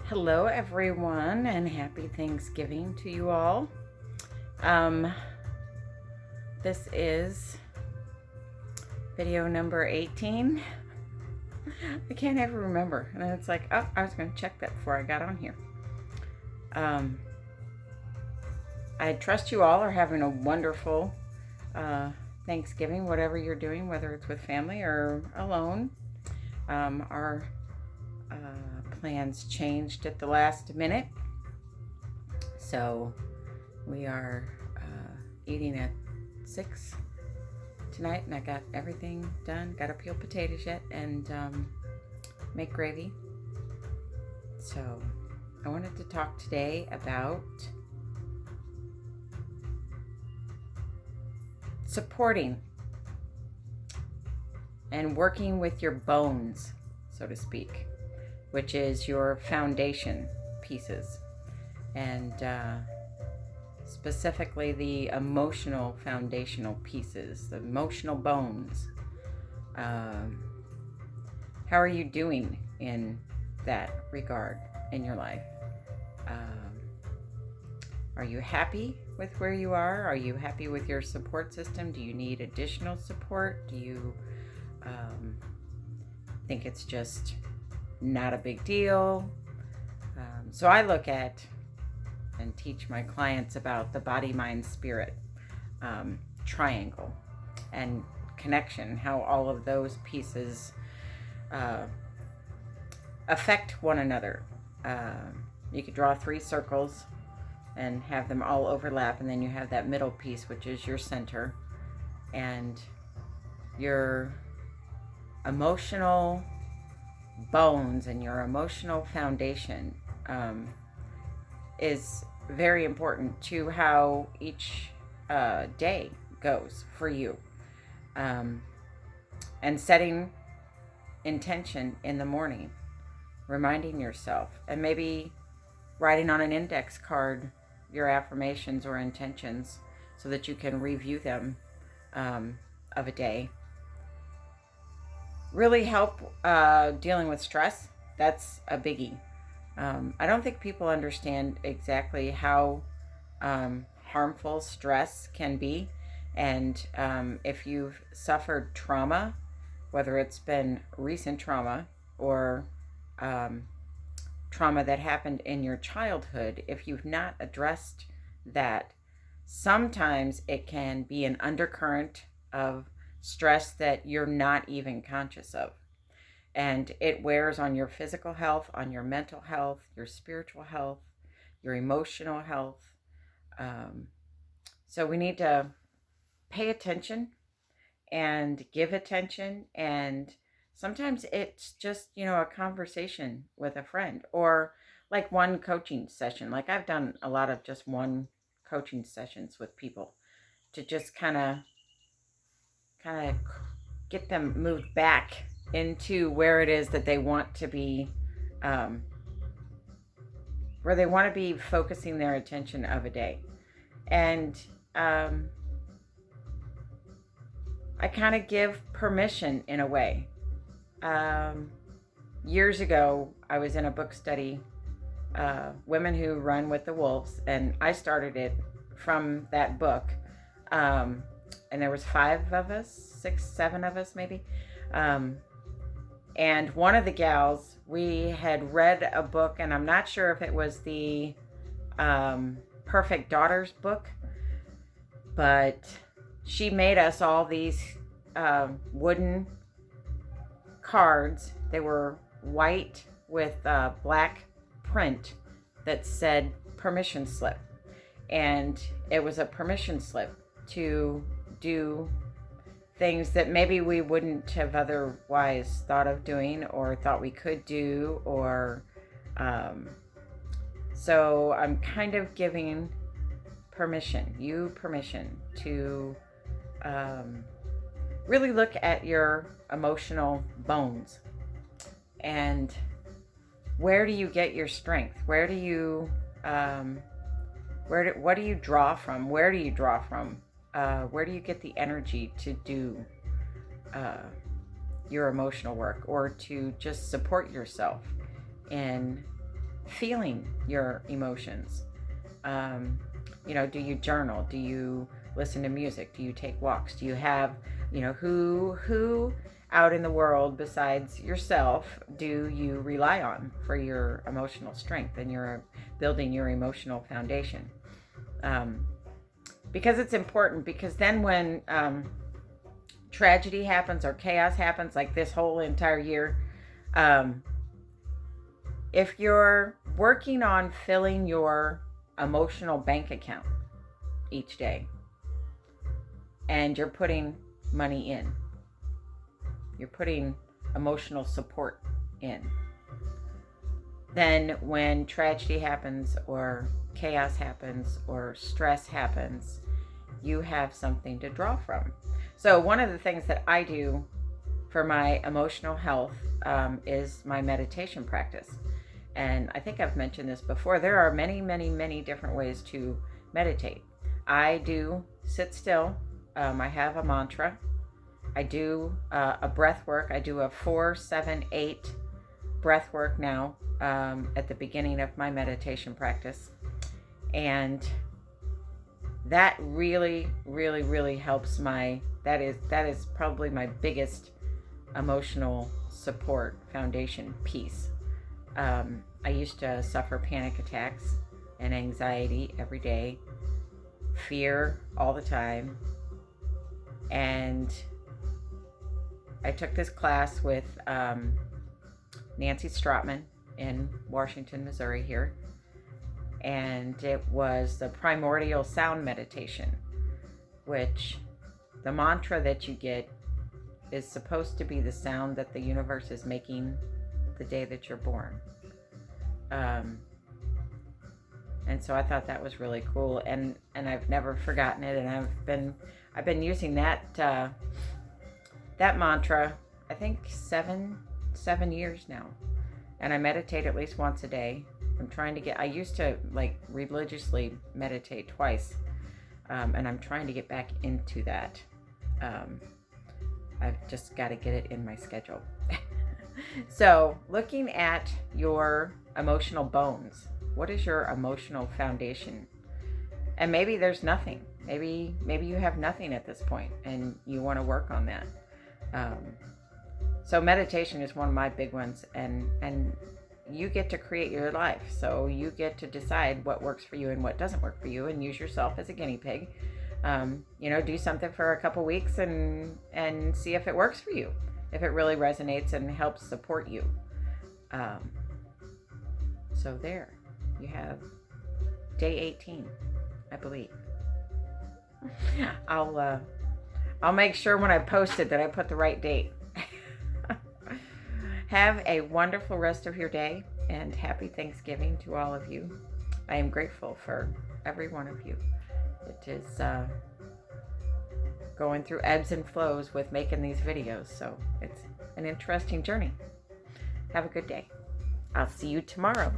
Hello, everyone, and happy Thanksgiving to you all. Um, this is video number 18. I can't ever remember. And then it's like, oh, I was going to check that before I got on here. I trust you all are having a wonderful Thanksgiving, whatever you're doing, whether it's with family or alone. Our plans changed at the last minute, so we are eating at 6 tonight, and I got everything done. Got to peel potatoes yet and make gravy. So I wanted to talk today about supporting and working with your bones, so to speak, which is your foundation pieces, and specifically the emotional foundational pieces, the emotional bones. How are you doing in that regard in your life? Are you happy with where you are? Are you happy with your support system? Do you need additional support? Do you think it's just not a big deal? So I look at and teach my clients about the body, mind, spirit triangle and connection, how all of those pieces affect one another. You could draw 3 circles and have them all overlap, and then you have that middle piece, which is your center, and your emotional bones and your emotional foundation is very important to how each day goes for you, and setting intention in the morning, reminding yourself, and maybe writing on an index card your affirmations or intentions so that you can review them of a day. Really help dealing with stress. That's a biggie. I don't think people understand exactly how harmful stress can be. And if you've suffered trauma, whether it's been recent trauma or trauma that happened in your childhood, if you've not addressed that, sometimes it can be an undercurrent of stress that you're not even conscious of. And it wears on your physical health, on your mental health, your spiritual health, your emotional health. So we need to pay attention and give attention. And sometimes it's just, a conversation with a friend, or like one coaching session. Like I've done a lot of just one coaching sessions with people to just kind of get them moved back into where it is that they want to be, where they want to be focusing their attention of a day. And I kind of give permission in a way. Years ago, I was in a book study, Women Who Run with the Wolves, and I started it from that book. And there was 5 of us, 6, 7 of us maybe. And one of the gals, we had read a book, and I'm not sure if it was the Perfect Daughters book, but she made us all these wooden cards. They were white with black print that said permission slip. And it was a permission slip to do things that maybe we wouldn't have otherwise thought of doing or thought we could do, or so I'm kind of giving you permission to really look at your emotional bones, and where do you get your strength? Where do you what do you draw from? Where do you draw from? Where do you get the energy to do your emotional work, or to just support yourself in feeling your emotions. Do you journal? Do you listen to music? Do you take walks? Do you have, who out in the world besides yourself do you rely on for your emotional strength and your building your emotional foundation? Because it's important, because then when tragedy happens or chaos happens, like this whole entire year, if you're working on filling your emotional bank account each day and you're putting money in, you're putting emotional support in, then when tragedy happens or chaos happens or stress happens, you have something to draw from. So one of the things that I do for my emotional health is my meditation practice. And I think I've mentioned this before. There are many, many, many different ways to meditate. I do sit still. I have a mantra. I do a breath work. I do a 4-7-8 breath work now at the beginning of my meditation practice. And that really, really, really helps that is probably my biggest emotional support foundation piece. I used to suffer panic attacks and anxiety every day, fear all the time. And I took this class with Nancy Stratman in Washington, Missouri here. And it was the primordial sound meditation, which the mantra that you get is supposed to be the sound that the universe is making the day that you're born. And so I thought that was really cool, and I've never forgotten it, and I've been using that mantra, I think 7 years now, and I meditate at least once a day. I used to religiously meditate twice, and I'm trying to get back into that. I've just got to get it in my schedule. So, looking at your emotional bones, what is your emotional foundation? And maybe there's nothing. Maybe you have nothing at this point, and you want to work on that. So meditation is one of my big ones, and you get to create your life. So you get to decide what works for you and what doesn't work for you, and use yourself as a guinea pig. Do something for a couple weeks and see if it works for you, if it really resonates and helps support you. So there you have day 18, I believe. I'll make sure when I post it that I put the right date. Have a wonderful rest of your day, and happy Thanksgiving to all of you. I am grateful for every one of you. It is going through ebbs and flows with making these videos, so it's an interesting journey. Have a good day. I'll see you tomorrow.